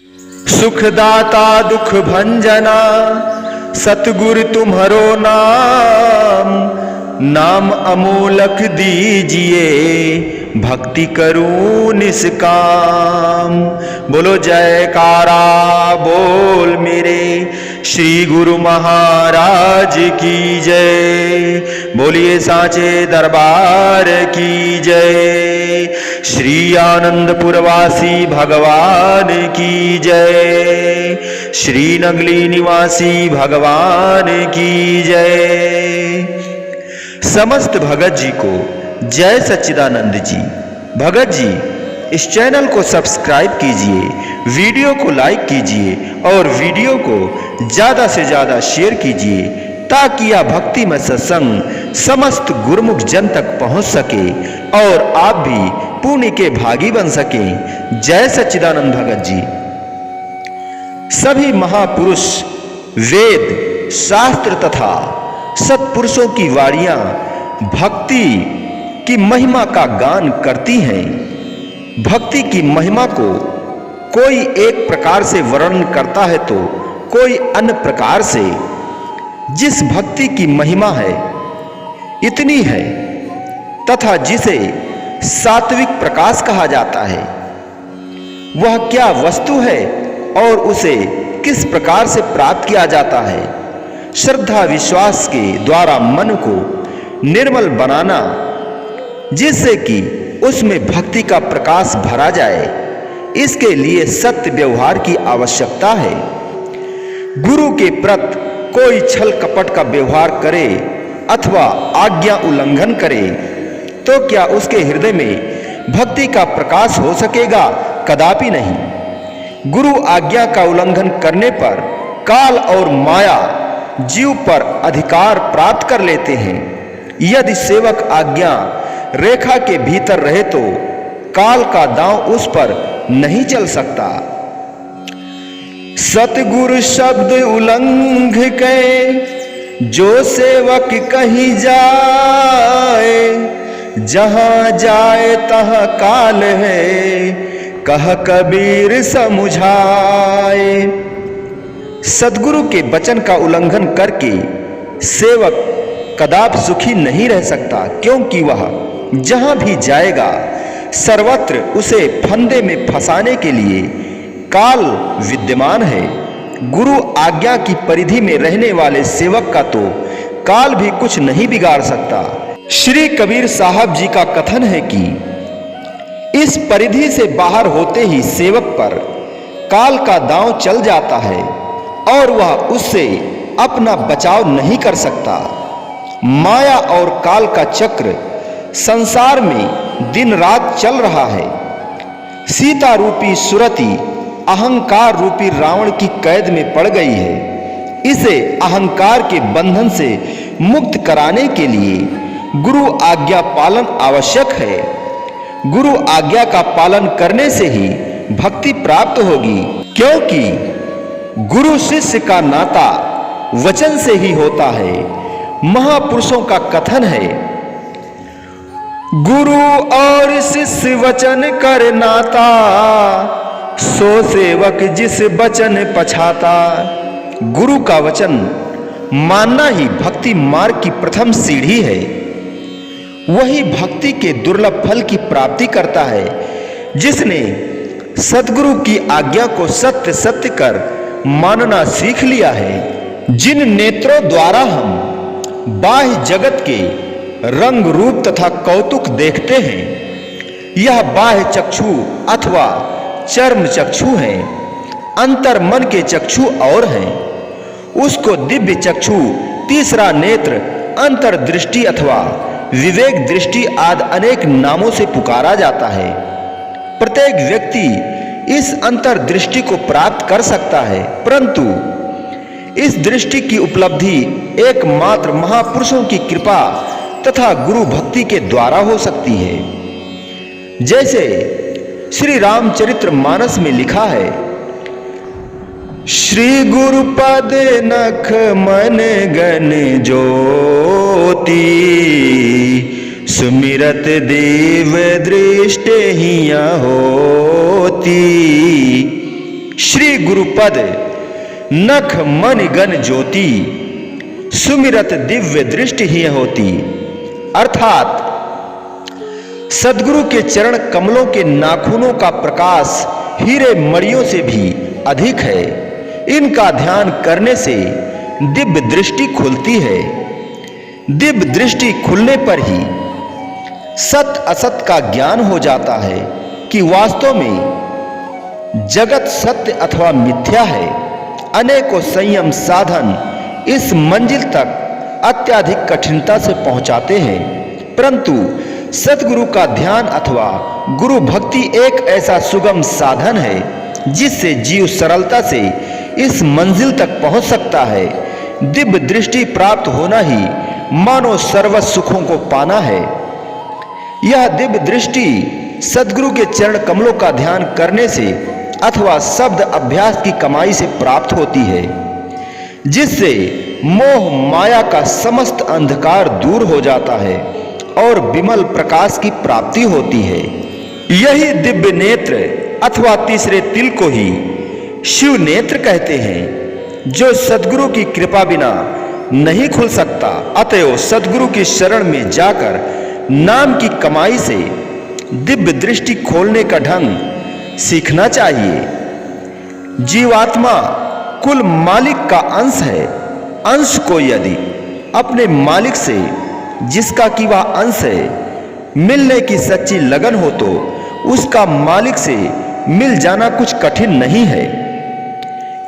सुखदाता दुख भंजना सतगुरु तुम्हारो नाम, नाम अमोलक दीजिए भक्ति करूं निष्काम। बोलो जयकारा बोल मेरे श्री गुरु महाराज की जय। बोलिए साचे दरबार की जय। श्री आनंदपुरवासी भगवान की जय। श्री नगली निवासी भगवान की जय। समस्त भगत जी को जय सच्चिदानंद जी। भगत जी इस चैनल को सब्सक्राइब कीजिए, वीडियो को लाइक कीजिए और वीडियो को ज्यादा से ज्यादा शेयर कीजिए ताकि यह भक्तिमय सत्संग समस्त गुरुमुख जन तक पहुंच सके और आप भी पुण्य के भागी बन सके। जय सच्चिदानंद भगत जी। सभी महापुरुष वेद शास्त्र तथा सत्पुरुषों की वाणियां भक्ति की महिमा का गान करती हैं। भक्ति की महिमा को कोई एक प्रकार से वर्णन करता है तो कोई अन्य प्रकार से। जिस भक्ति की महिमा है इतनी है तथा जिसे सात्विक प्रकाश कहा जाता है, वह क्या वस्तु है और उसे किस प्रकार से प्राप्त किया जाता है। श्रद्धा विश्वास के द्वारा मन को निर्मल बनाना जिससे कि उसमें भक्ति का प्रकाश भरा जाए, इसके लिए सत्य व्यवहार की आवश्यकता है। गुरु के प्रति कोई छल कपट का व्यवहार करे अथवा आज्ञा उल्लंघन करे तो क्या उसके हृदय में भक्ति का प्रकाश हो सकेगा? कदापि नहीं। गुरु आज्ञा का उल्लंघन करने पर काल और माया जीव पर अधिकार प्राप्त कर लेते हैं। यदि सेवक आज्ञा रेखा के भीतर रहे तो काल का दांव उस पर नहीं चल सकता। सतगुरु शब्द उल्लंघ के जो सेवक कहीं जाए, जहां जाए तहां काल है कह कबीर समुझाए। सदगुरु के वचन का उल्लंघन करके सेवक कदापि सुखी नहीं रह सकता, क्योंकि वह जहां भी जाएगा सर्वत्र उसे फंदे में फंसाने के लिए काल विद्यमान है। गुरु आज्ञा की परिधि में रहने वाले सेवक का तो काल भी कुछ नहीं बिगाड़ सकता। श्री कबीर साहब जी का कथन है कि इस परिधि से बाहर होते ही सेवक पर काल का दांव चल जाता है और वह उससे अपना बचाव नहीं कर सकता। माया और काल का चक्र संसार में दिन रात चल रहा है। सीता रूपी सुरति अहंकार रूपी रावण की कैद में पड़ गई है। इसे अहंकार के बंधन से मुक्त कराने के लिए गुरु आज्ञा पालन आवश्यक है। गुरु आज्ञा का पालन करने से ही भक्ति प्राप्त होगी, क्योंकि गुरु शिष्य का नाता वचन से ही होता है। महापुरुषों का कथन है, गुरु और शिष्य वचन कर नाता, सो सेवक जिस वचन पछाता। गुरु का वचन मानना ही भक्ति मार्ग की प्रथम सीढ़ी है। वही भक्ति के दुर्लभ फल की प्राप्ति करता है जिसने सद्गुरु की आज्ञा को सत्य सत्य कर मानना सीख लिया है। जिन नेत्रों द्वारा हम बाह्य जगत के रंग रूप तथा कौतुक देखते हैं, यह बाह्य चक्षु अथवा चर्म चक्षु हैं। अंतर मन के चक्षु और हैं। उसको दिव्य चक्षु, तीसरा नेत्र, अंतर्दृष्टि अथवा विवेक दृष्टि आदि अनेक नामों से पुकारा जाता है। प्रत्येक व्यक्ति इस अंतर्दृष्टि को प्राप्त कर सकता है, परंतु इस दृष्टि की उपलब्धि एकमात्र महापुरुषों की कृपा तथा गुरु भक्ति के द्वारा हो सकती है। जैसे श्री रामचरित्र मानस में लिखा है, श्री गुरु पद नख मन गन ज्योति, सुमिरत देव दृष्ट हिया होती। श्री गुरुपद नख मन गन ज्योति, सुमिरत दिव्य दृष्टि ही होती। अर्थात सद्गुरु के चरण कमलों के नाखूनों का प्रकाश हीरे मणियों से भी अधिक है। इनका ध्यान करने से दिव्य दृष्टि खुलती है। दिव्य दृष्टि खुलने पर ही सत असत का ज्ञान हो जाता है कि वास्तव में जगत सत्य अथवा मिथ्या है। अनेकों संयम साधन इस मंजिल तक अत्यधिक कठिनता से पहुंचाते हैं, परंतु सतगुरु का ध्यान अथवा गुरु भक्ति एक ऐसा सुगम साधन है जिससे जीव सरलता से इस मंजिल तक पहुंच सकता है। दिव्य दृष्टि प्राप्त होना ही मानो सर्व सुखों को पाना है। यह दिव्य दृष्टि सद्गुरु के चरण कमलों का ध्यान करने से अथवा शब्द अभ्यास की कमाई से प्राप्त होती है, जिससे मोह माया का समस्त अंधकार दूर हो जाता है और विमल प्रकाश की प्राप्ति होती है। यही दिव्य नेत्र अथवा तीसरे तिल को ही शिव नेत्र कहते हैं, जो सद्गुरु की कृपा बिना नहीं खुल सकता। अतएव सद्गुरु की शरण में जाकर नाम की कमाई से दिव्य दृष्टि खोलने का ढंग सीखना चाहिए। जीवात्मा कुल मालिक का अंश है। अंश को यदि अपने मालिक से, जिसका कि वह अंश है, मिलने की सच्ची लगन हो तो उसका मालिक से मिल जाना कुछ कठिन नहीं है।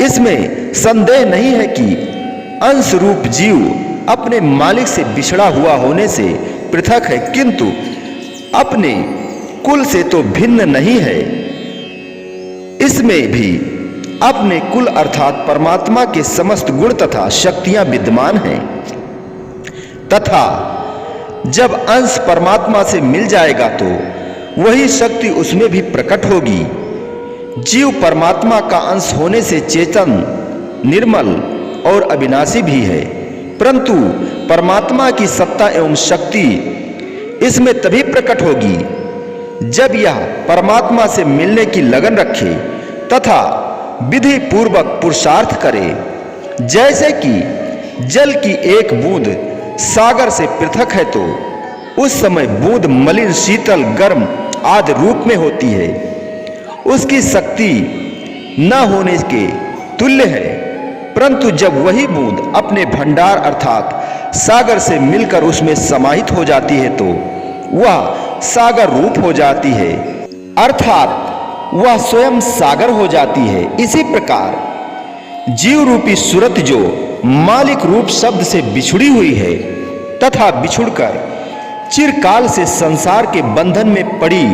इसमें संदेह नहीं है कि अंश रूप जीव अपने मालिक से बिछड़ा हुआ होने से पृथक है, किंतु अपने कुल से तो भिन्न नहीं है। इसमें भी अपने कुल अर्थात परमात्मा के समस्त गुण तथा शक्तियां विद्यमान हैं, तथा जब अंश परमात्मा से मिल जाएगा तो वही शक्ति उसमें भी प्रकट होगी। जीव परमात्मा का अंश होने से चेतन, निर्मल और अविनाशी भी है, परंतु परमात्मा की सत्ता एवं शक्ति इसमें तभी प्रकट होगी जब यह परमात्मा से मिलने की लगन रखे तथा विधि पूर्वक पुरुषार्थ करे। जैसे कि जल की एक बूंद सागर से पृथक है तो उस समय बूंद मलिन, शीतल, गर्म आदि रूप में होती है, उसकी शक्ति न होने के तुल्य है। परंतु जब वही बूंद अपने भंडार अर्थात सागर से मिलकर उसमें समाहित हो जाती है तो वह सागर रूप हो जाती है, अर्थात वह स्वयं सागर हो जाती है। इसी प्रकार जीव रूपी सूरत जो मालिक रूप शब्द से बिछुड़ी हुई है तथा बिछुड़कर चिरकाल से संसार के बंधन में पड़ी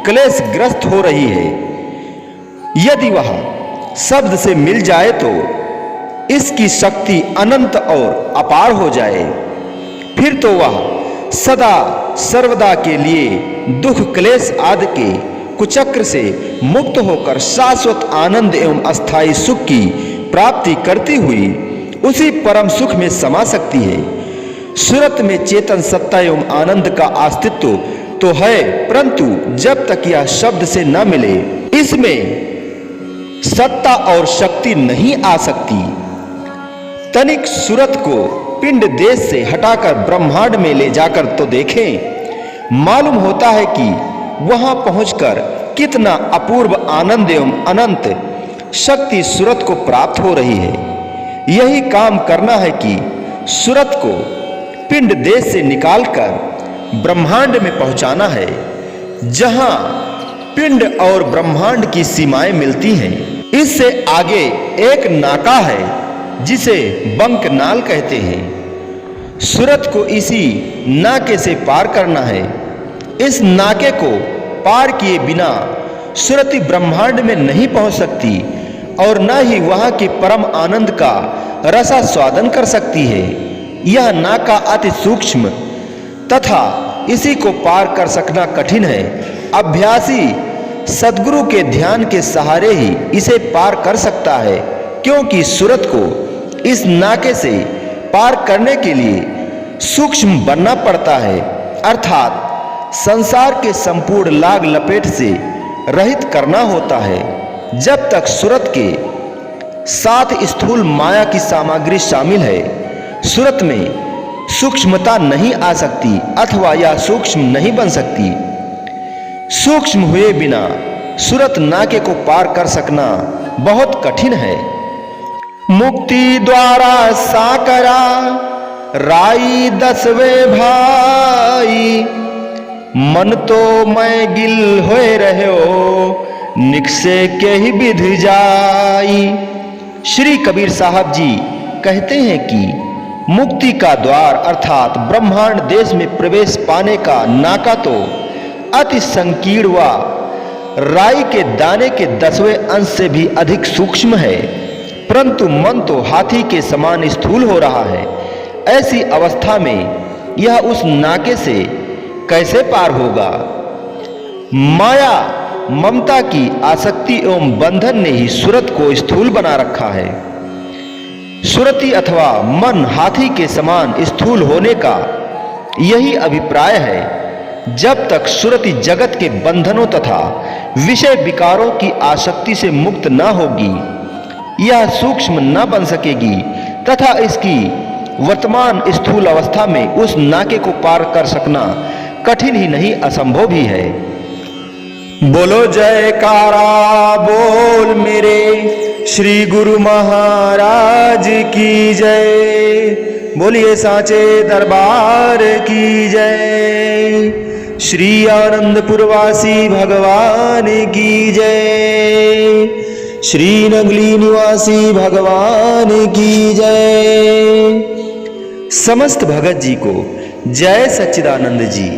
क्लेश ग्रस्त हो रही है, यदि वह शब्द से मिल जाए तो इसकी शक्ति अनंत और अपार हो जाए, फिर तो वह सदा सर्वदा के लिए दुख क्लेश आदि के कुचक्र से मुक्त होकर शाश्वत आनंद एवं अस्थायी सुख की प्राप्ति करती हुई उसी परम सुख में समा सकती है। सूरत में चेतन सत्ता एवं आनंद का अस्तित्व तो है, परंतु जब तक यह शब्द से न मिले इसमें सत्ता और शक्ति नहीं आ सकती। तनिक सूरत को पिंड देश से हटाकर ब्रह्मांड में ले जाकर तो देखें, मालूम होता है कि वहां पहुंचकर कितना अपूर्व आनंद एवं अनंत शक्ति सूरत को प्राप्त हो रही है। यही काम करना है कि सूरत को पिंड देश से निकालकर ब्रह्मांड में पहुंचाना है, जहां पिंड और ब्रह्मांड की सीमाएं मिलती हैं। इससे आगे एक नाका है जिसे बंकनाल कहते हैं। सूरत को इसी नाके से पार करना है। इस नाके को पार किए बिना सूरती ब्रह्मांड में नहीं पहुंच सकती और न ही वहां के परम आनंद का रसास्वादन कर सकती है। यह नाका अति सूक्ष्म तथा इसी को पार कर सकना कठिन है। अभ्यासी सद्गुरु के ध्यान के सहारे ही इसे पार कर सकता है, क्योंकि सूरत को इस नाके से पार करने के लिए सूक्ष्म बनना पड़ता है, अर्थात संसार के संपूर्ण लाग लपेट से रहित करना होता है। जब तक सूरत के साथ स्थूल माया की सामग्री शामिल है, सूरत में सूक्ष्मता नहीं आ सकती अथवा यह सूक्ष्म नहीं बन सकती। सूक्ष्म हुए बिना सूरत नाके को पार कर सकना बहुत कठिन है। मुक्ति द्वारा साकरा राई 10वें भाई, मन तो मैं गिल होए रहो निकसे के ही विध जाई। श्री कबीर साहब जी कहते हैं कि मुक्ति का द्वार अर्थात ब्रह्मांड देश में प्रवेश पाने का नाका तो अति संकीर्ण व राई के दाने के 10वें अंश से भी अधिक सूक्ष्म है, परंतु मन तो हाथी के समान स्थूल हो रहा है। ऐसी अवस्था में यह उस नाके से कैसे पार होगा? माया ममता की आसक्ति एवं बंधन ने ही सूरत को स्थूल बना रखा है। सूरती अथवा मन हाथी के समान स्थूल होने का यही अभिप्राय है। जब तक सूरती जगत के बंधनों तथा विषय विकारों की आसक्ति से मुक्त न होगी, यह सूक्ष्म न बन सकेगी तथा इसकी वर्तमान स्थूल अवस्था में उस नाके को पार कर सकना कठिन ही नहीं असंभव भी है। बोलो जयकारा बोल मेरे श्री गुरु महाराज की जय। बोलिए साचे दरबार की जय। श्री आनंदपुरवासी भगवान की जय। श्री नगली निवासी भगवान की जय। समस्त भगत जी को जय सच्चिदानंद जी।